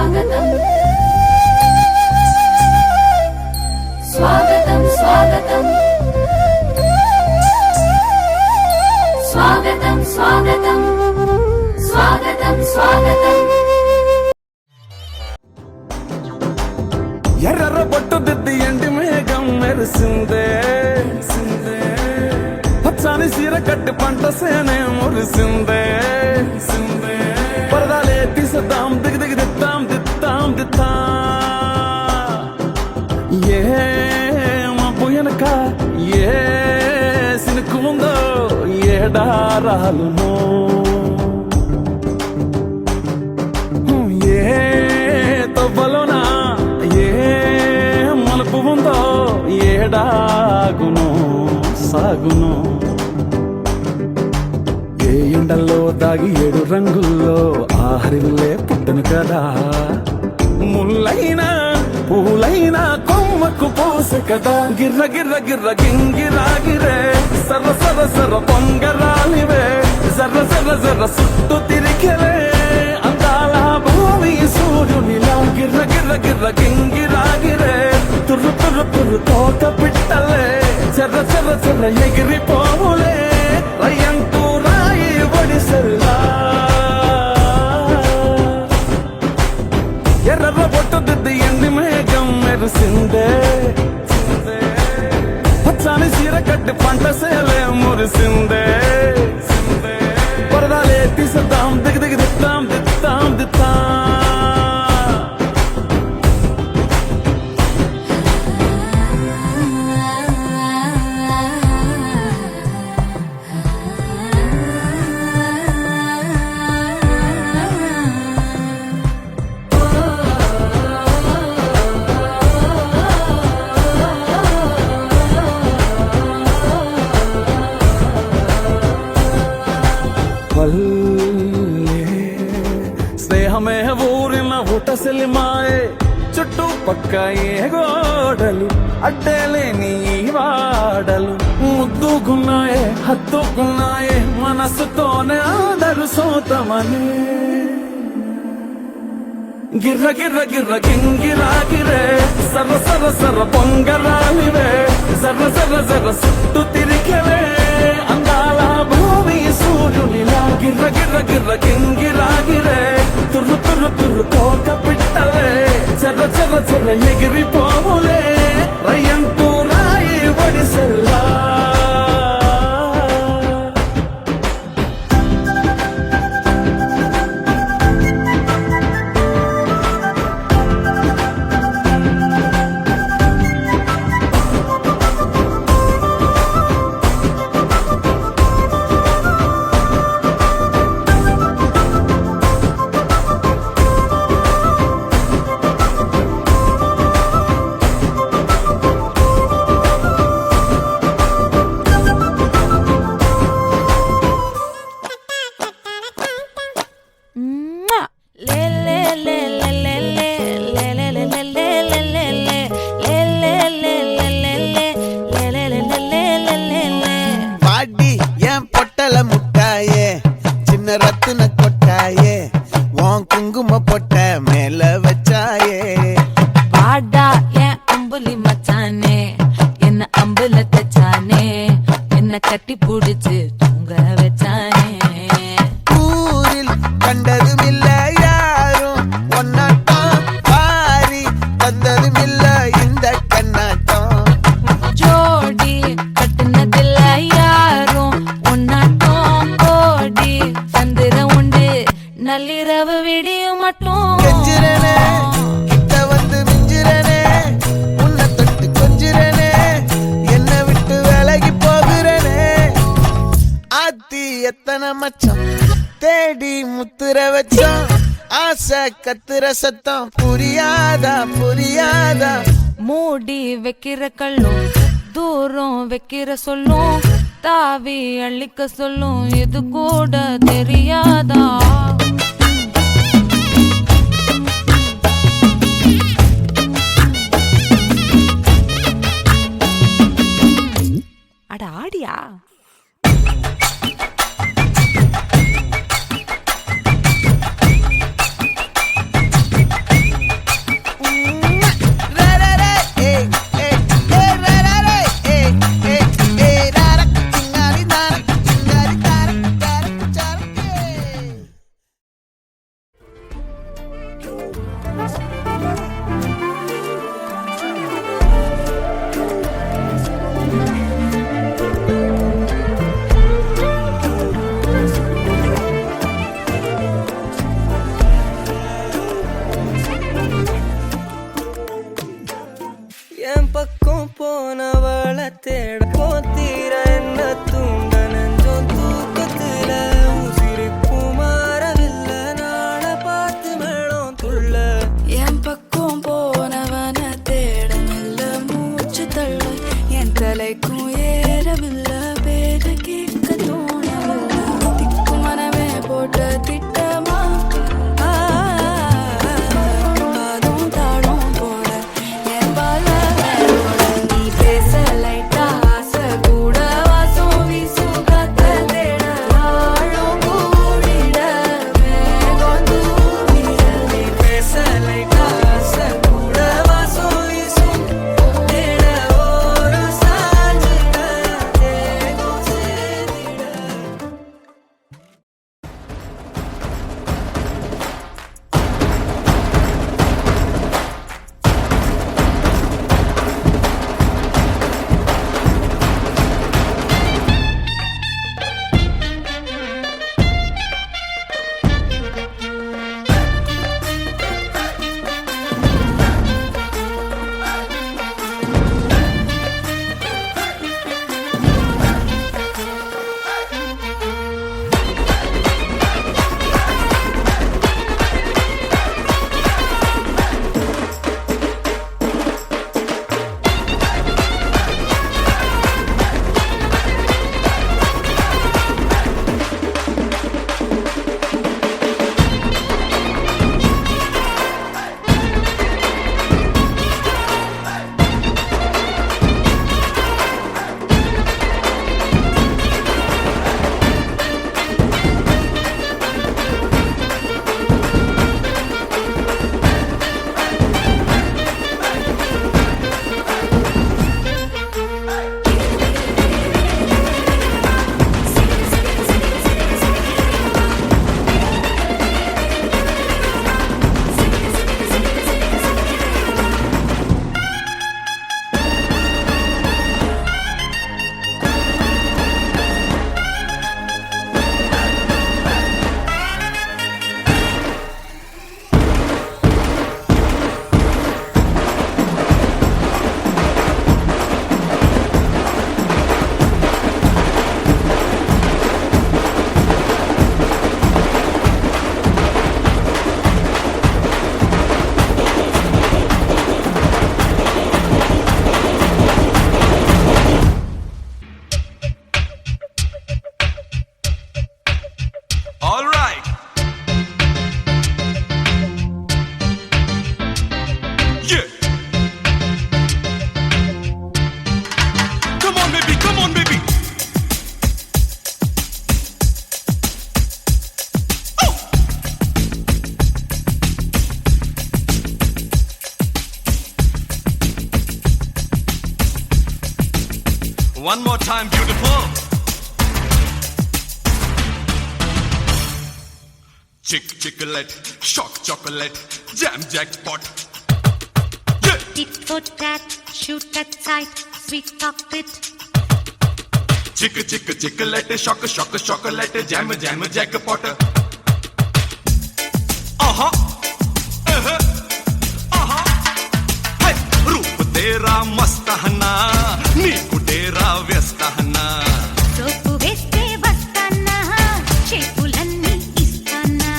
స్వాగతం స్వాగతం స్వాగతం స్వాగతం స్వాగతం స్వాగతం స్వాగతం ఎర్ర బొట్టు దిద్ది ఎండి మేఘం మెరిసిందే పచ్చని సీర కట్టి పంట సేనే మురిసిందే పరదాలే తీసేద్దాం దిగి దిగి దిత్తాం దిత్తాం దిత్తా ఏ మబ్బు వెనక ఏ సినుకు ఉందో ఏడారాలునో ఏ తవ్వలోనా ఏ మలుపు ఉందో ఏడాగును సాగును ఏ ఎండల్లో దాగి 7 రంగుల్లో ఆహరిల్లే పుట్టను కదా ముల్లైనా పూలైనా కొమ్మకు పోసె కదా గిర్ర గిర్ర గిర్ర గింగిరాగిరే సర్ర సర్ర సర్ర పొంగరాలివే జర్ర జర్ర జర్ర సుట్టు తిరిగెలే అందాల భూమి సూర్యునిలా గిర్ర గిర్ర గిర్ర గింగిరాగిరే తుర్రు తుర్రు తుర్రు తోట పిట్టలే చెర్ర చెర్ర చెర్ర ఎగిరిపోవులే రయ్యంటూ రాయి ఒడిసెల్లా ఎర్ర బొట్టు దిద్ది ఎండి మేఘం మెరిసిందే పచ్చని సీర కట్టి పంట సేలే మురిసిందే పరదాలే తీసేద్దాం దిగి దిగి దిత్తాం దిత్తాం దిత్తా స్నేహమే ఊరిన ఊటసెలిమాయే చుట్టూ పక్క ఏ గోడలు అడ్డలేని వాడలు ముద్దుకున్నాయే హత్తుకున్నాయే మనసుతోనే అందరు సోతమని గిర్ర గిర్ర గిర్ర గింగిరాగిరే సర్ర సర్ర సర్ర పొంగరాలివే జర్ర జర్ర జర్ర సుట్టు తిరిగెలే అందాల భూమి సూర్యునిలా గిర్ర గిర్ర గిర్ర గింగిరాగిరే తుర్రు తుర్రు తుర్రు తోట పిట్టలే చెర్ర చెర్ర చెర్ర ఎగిరిపోవులే రయ్యంటూ రాయి ఒడిసెల్లా ரத்தின கொட்டாயே உன் குங்கும பொட்ட மேல வச்சாயே பாடா என் அம்புலி மச்சானே என்ன அம்புல தச்சானே என்ன கட்டி புடிச்சு தூங்க வச்சானே ஊரில் கண்டதும் இல்ல யாரும் ஒன்னாட்டம் பாரி தந்ததும் இல்ல இந்த கண்ணாட்டம் ஜோடி கட்டுனதில்ல யாரும் ஒன்னாட்டம் கோடி சந்திர உண்டு நள்ளிரவு விடியும் மட்டும் கெஞ்சிரனே கிட்ட வந்து மிஞ்சிரனே உன்னை தொட்டு கொஞ்சிரனே என்ன விட்டு விலகி போகிறனே ஆத்தி எத்தனை மச்சம் தேடி முத்துற வச்சோம் ஆசை கத்துற சத்தம் புரியாதா புரியாதா மூடி வைக்கிற கல்லும் தூரம் வைக்கிற சொல்லும் தாவி அள்ளிக்க சொல்லும் இது கூட தெரியாதா அட ஆடியா என் பக்கம் போனவள தேட போத்தீர என்ன தூண்ட நெஞ்சம் தூக்கத்துல உசிரிப்பு மாறவில்லை நாள பார்த்து மேளம் துள்ள என் பக்கம் போனவன தேட மெல்ல மூச்சு தள்ள என் தலைக்கும் ஏறவில்லை பேர கேட்க தோணவில்லை திக்கு மனமே போட்ட திட்டமா பாதும் தாழும் போல என் பால நீ பேச லைட்டா ஆசை கூட வாசம் வீசும் காத்த தேட ஆழம் கூடிட மேகம் தூவிட நீ பேச லைட்டா ஆசை கூட வாசம் வீசும் தேட ஓரம் சாஞ்சிட தேகம் சேதிட All right. Yeah. Come on, baby. Come on, baby. Oh. One more time, beautiful. Chocolate, shock chocolate, jam jackpot. Yeah. Tit for tat, shoot at sight, sweet cockpit. Chocolate, shock chocolate, jam jackpot. Hey, रूप तेरा मस्त है ना, नीकु तेरा व्यस्त है ना. సోపు వేస్తే వస్తానా చెప్పులన్నీ ఇస్తానా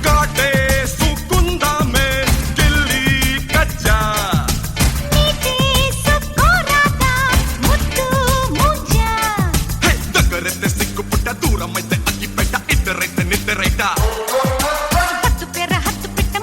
काटे सुकुंदा में गिल्ली कच्चा. నీకే సొక్కోరాదా ముద్దు ముజ్జా Hey, దగ్గరైతే సిగ్గుపుట్ట, దూరమైతే అగ్గిపెట్ట, ఇద్దరైతే నిద్రైట. హత్తు పెర హత్తు పిట్ట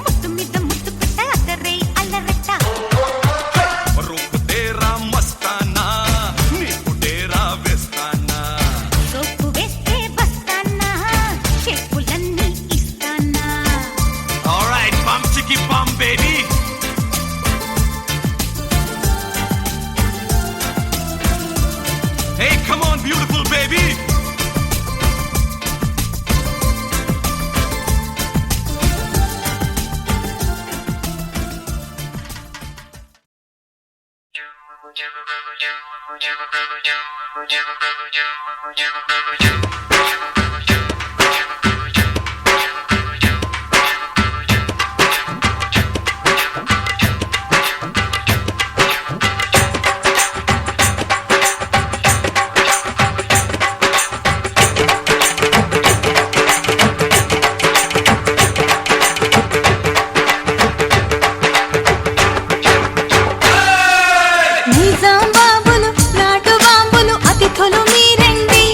నిజాం బాబులు నాటు బాంబులు అతిథులు మీరండి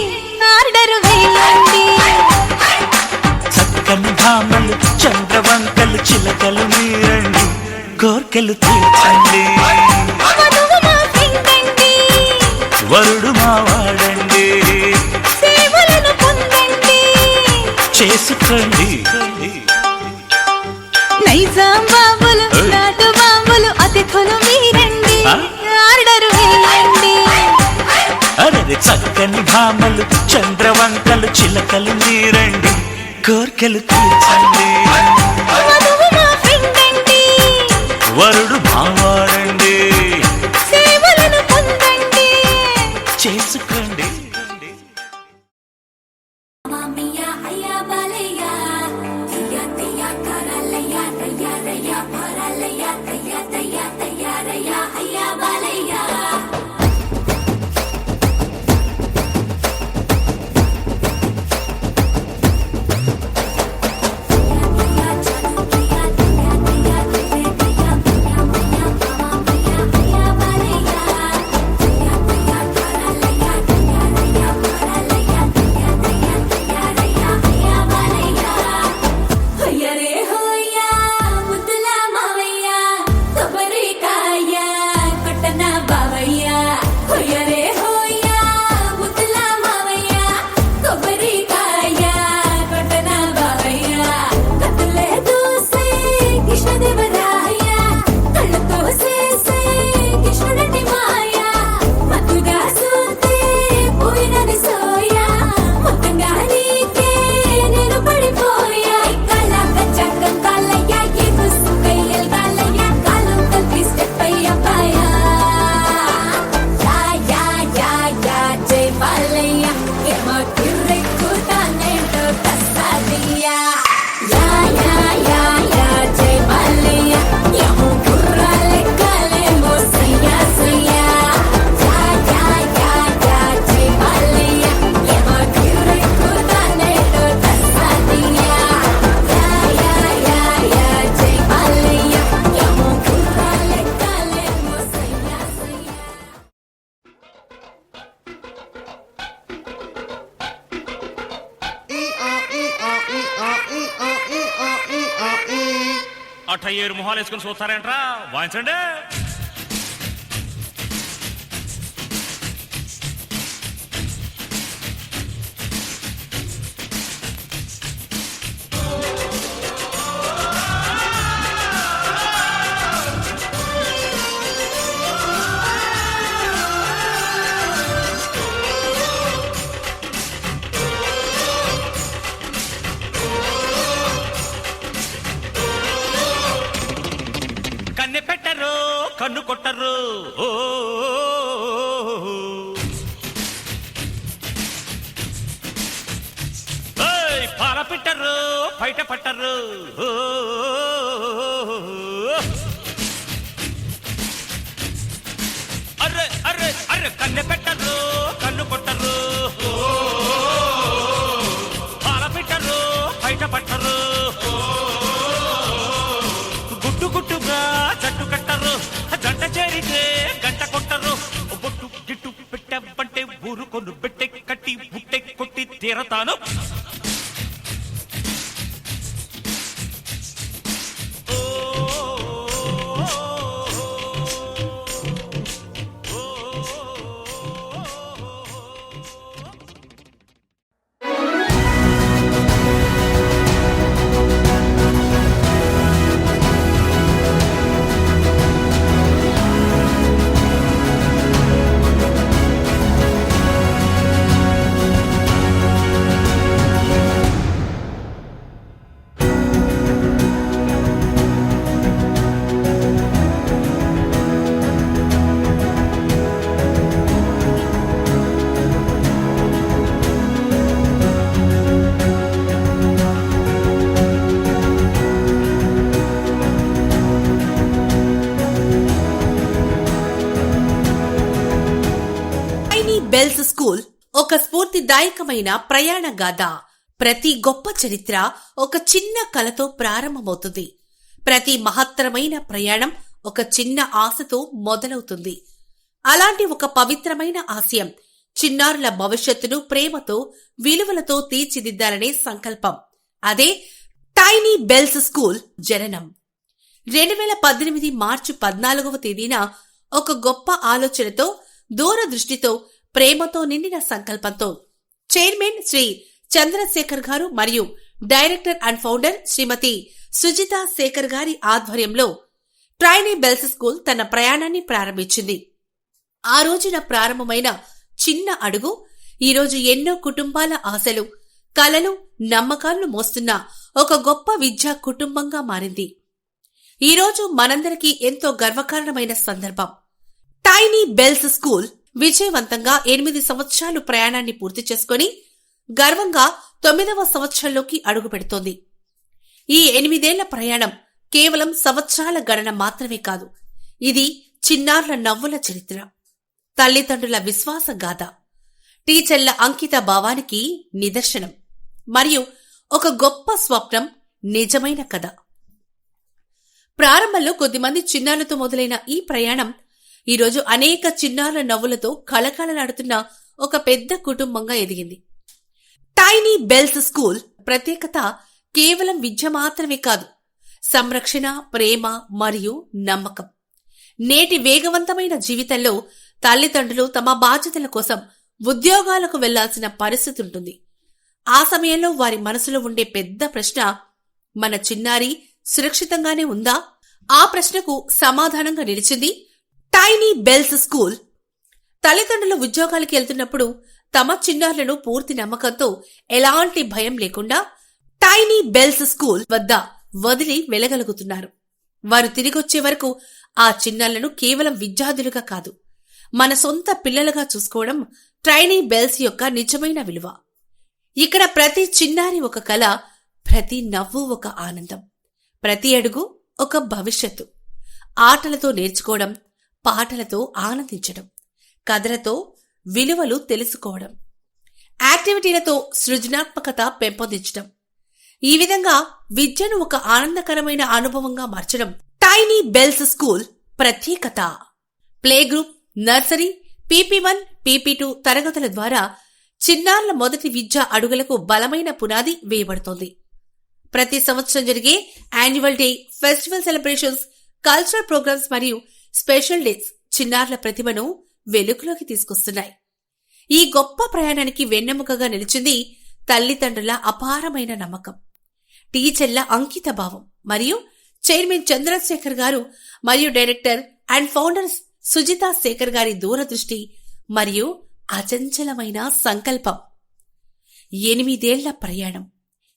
ఆర్డర్ వేయండి చక్కని భామలు చంద్రవంకలు చిలకలు మీరండి కోర్కెలు తీర్చండి వధువు మా పిండండి వరుడు మావాడండి సేవలను పొందండి చేసుకోండి నైజాం బాబులు నాటు బాంబులు అతిథులు మీరండి ఆ? ఆర్డర్ వేయండి అరే చక్కని భామలు చంద్రవంకలు చిలకలు మీరండి కోర్కెలు తీర్చండి వధువు మా పిండండి వరుడు మావాడండి సేవలను పొందండి చేసుకోండి మామియా అయ్యా బాలయ్యా తియా తియా కరలయ్యా తయ్యా రయ్యా పరలయ్యా తయ్యా తయ్యా తయ్యారయ్యా అయ్యా బాలయ్యా హొయ్యరే హోయ్యా ముద్దుల మావయ్య కొబ్బరికాయ కొట్టన బావయ్య హొయ్యరే హోయ్యా ముద్దుల మావయ్య కొబ్బరికాయ కొట్టన బావయ్య కత్తులే దూసే కృష్ణదేవరాయ కళ్ళతో సేసే కృష్ణుడంటి మాయ మత్తుగా సూతే పోయినది సోయా మొత్తంగా నీకే నేను పడిపోయా కళ్ళ కచ్చకం కాలయ్యా ఈ గుస్సు కయ్యల్ కాలయ్యా కాలం కలిపి స్టెప్ అయ్యా paya yeah yeah yeah yeah జై బాలయ్య ఏమో తిర్రెక్కుతానేంటో కస్తాదియా యా యా యా యా జై బాలయ్య ఏమో కుర్రాలెక్కలేమో సయ్యా సయ్యా యా యా యా యా జై బాలయ్య ఏమో తిర్రెక్కుతానేంటో కస్తాదియా యా యా యా యా జై బాలయ్య ఏమో కుర్రాలెక్కలేమో సయ్యా సయ్యా అట్ట ఏరు మొహాలు వేసుకుని చూస్తారేంట్రా వాయించండి కన్నె పెట్టరు కన్ను కొట్టరు ఓ పాల పెట్టరు బయట పట్టరు ఓ అర్రే అర్రే అర్రే కన్నె పెట్టరు కన్ను కొట్టరు పాల పెట్టరు బయట పట్టరు గుట్టు గుట్టుగా జట్టు కట్టరు జంట చేరితే గంట కొట్టరు బొట్టు గిట్టు పెట్టబంటే ఊరుకొను పెట్టె కట్టి బుట్టె కొట్టి తీరతాను బెల్స్ స్కూల్ ఒక స్ఫూర్తిదాయకమైన ప్రయాణ గాథ. ప్రతి గొప్ప చరిత్ర ఒక చిన్న కలతో ప్రారంభమవుతుంది. ప్రతి మహత్తరమైన ప్రయాణం ఒక చిన్న ఆశతో మొదలవుతుంది. అలాంటి ఒక పవిత్రమైన ఆశయం చిన్నారుల భవిష్యత్తును ప్రేమతో, విలువలతో తీర్చిదిద్దాలనే సంకల్పం. అదే టైనీ బెల్స్ స్కూల్ జననం. 2018 మార్చి 14వ తేదీన ఒక గొప్ప ఆలోచనతో, దూరదృష్టితో, ప్రేమతో నిండిన సంకల్పంతో చైర్మన్ శ్రీ చంద్రశేఖర్ గారు మరియు డైరెక్టర్ అండ్ ఫౌండర్ శ్రీమతి సుజితా శేఖర్ గారి ఆధ్వర్యంలో టైనీ బెల్స్ స్కూల్ తన ప్రయాణాన్ని ప్రారంభించింది. ఆ రోజున ప్రారంభమైన చిన్న అడుగు ఈరోజు ఎన్నో కుటుంబాల ఆశలు, కలలు, నమ్మకాలను మోస్తున్న ఒక గొప్ప విద్యా కుటుంబంగా మారింది. ఈరోజు మనందరికీ ఎంతో గర్వకారణమైన సందర్భం. టైనీ బెల్స్ స్కూల్ విజయవంతంగా 8 సంవత్సరాలు ప్రయాణాన్ని పూర్తి చేసుకుని గర్వంగా 9వ సంవత్సరంలోకి అడుగు పెడుతోంది. ఈ 8 ఏళ్ల ప్రయాణం కేవలం సంవత్సరాల గణన మాత్రమే కాదు, ఇది చిన్నారుల నవ్వుల చరిత్ర, తల్లిదండ్రుల విశ్వాస గాథ, టీచర్ల అంకిత భావానికి నిదర్శనం మరియు ఒక గొప్ప స్వప్నం నిజమైన కథ. ప్రారంభంలో కొద్దిమంది చిన్నారులతో మొదలైన ఈ ప్రయాణం ఈరోజు అనేక చిన్నారుల నవ్వులతో కళకళలాడుతున్న ఒక పెద్ద కుటుంబంగా ఎదిగింది. టైనీ బెల్స్ స్కూల్ ప్రత్యేకత కేవలం విద్య మాత్రమే కాదు, సంరక్షణ, ప్రేమ మరియు నమ్మకం. నేటి వేగవంతమైన జీవితంలో తల్లిదండ్రులు తమ బాధ్యతల కోసం ఉద్యోగాలకు వెళ్లాల్సిన పరిస్థితి ఉంటుంది. ఆ సమయంలో వారి మనసులో ఉండే పెద్ద ప్రశ్న, మన చిన్నారి సురక్షితంగానే ఉందా? ఆ ప్రశ్నకు సమాధానంగా నిలిచింది టైనీ బెల్స్ స్కూల్. తల్లిదండ్రులు ఉద్యోగాలకు వెళ్తున్నప్పుడు తమ చిన్నారులను పూర్తి నమ్మకంతో, ఎలాంటి భయం లేకుండా టైనీ బెల్స్ స్కూల్ వద్ద వదిలి వెళ్లగలుగుతున్నారు. వారు తిరిగొచ్చే వరకు ఆ చిన్నారులను కేవలం విద్యార్థులుగా కాదు, మన సొంత పిల్లలుగా చూసుకోవడం టైనీ బెల్స్ యొక్క నిజమైన విలువ. ఇక్కడ ప్రతి చిన్నారి ఒక కళ, ప్రతి నవ్వు ఒక ఆనందం, ప్రతి అడుగు ఒక భవిష్యత్తు. ఆటలతో నేర్చుకోవడం, పాటలతో ఆనందించడం, కథలతో విలువలు తెలుసుకోవడం, యాక్టివిటీలతో సృజనాత్మకత పెంపొందించడం, ఈ విధంగా విద్యను ఒక ఆనందకరమైన అనుభవంగా మార్చడం టైనీ బెల్స్ స్కూల్ ప్రత్యేకత. Play group, nursery, PP1, PP2 తరగతుల ద్వారా చిన్నారుల మొదటి విద్యా అడుగులకు బలమైన పునాది వేయబడుతోంది. ప్రతి సంవత్సరం జరిగే annual day, festival celebrations, cultural programmes మరియు స్పెషల్ డేస్ చిన్నారుల ప్రతిభను వెలుగులోకి తీసుకొస్తున్నాయి. ఈ గొప్ప ప్రయాణానికి వెన్నెముకగా నిలిచింది తల్లిదండ్రుల అపారమైన నమ్మకం, టీచర్ల అంకిత భావం మరియు చైర్మన్ చంద్రశేఖర్ గారు మరియు director and founders Sujitha Shekhar గారి దూరదృష్టి మరియు అచంచలమైన సంకల్పం. 8 ఏళ్ల ప్రయాణం,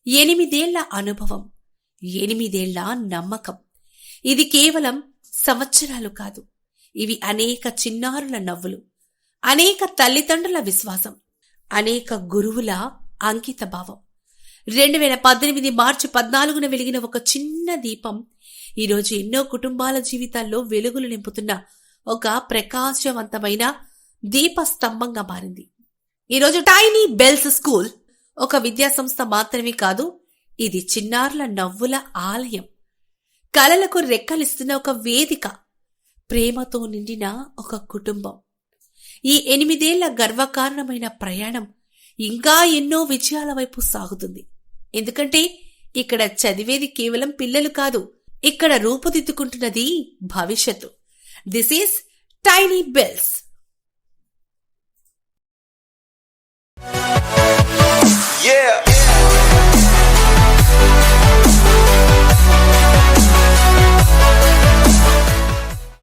8 ఏళ్ల అనుభవం, 8 ఏళ్ల నమ్మకం. ఇది కేవలం సంవత్సరాలు కాదు, ఇవి అనేక చిన్నారుల నవ్వులు, అనేక తల్లిదండ్రుల విశ్వాసం, అనేక గురువుల అంకిత భావం. 2018 మార్చి 14న వెలిగిన ఒక చిన్న దీపం ఈరోజు ఎన్నో కుటుంబాల జీవితాల్లో వెలుగులు నింపుతున్న ఒక ప్రకాశవంతమైన దీపస్తంభంగా మారింది. ఈరోజు టైనీ బెల్స్ స్కూల్ ఒక విద్యాసంస్థ మాత్రమే కాదు, ఇది చిన్నారుల నవ్వుల ఆలయం, కలలకు రెక్కలిస్తున్న ఒక వేదిక, ప్రేమతో నిండిన ఒక కుటుంబం. ఈ 8 ఏళ్ల గర్వకారణమైన ప్రయాణం ఇంకా ఎన్నో విజయాల వైపు సాగుతుంది. ఎందుకంటే ఇక్కడ చదివేది కేవలం పిల్లలు కాదు, ఇక్కడ రూపుదిద్దుకుంటున్నది భవిష్యత్తు. This is Tiny Bells. Yeah.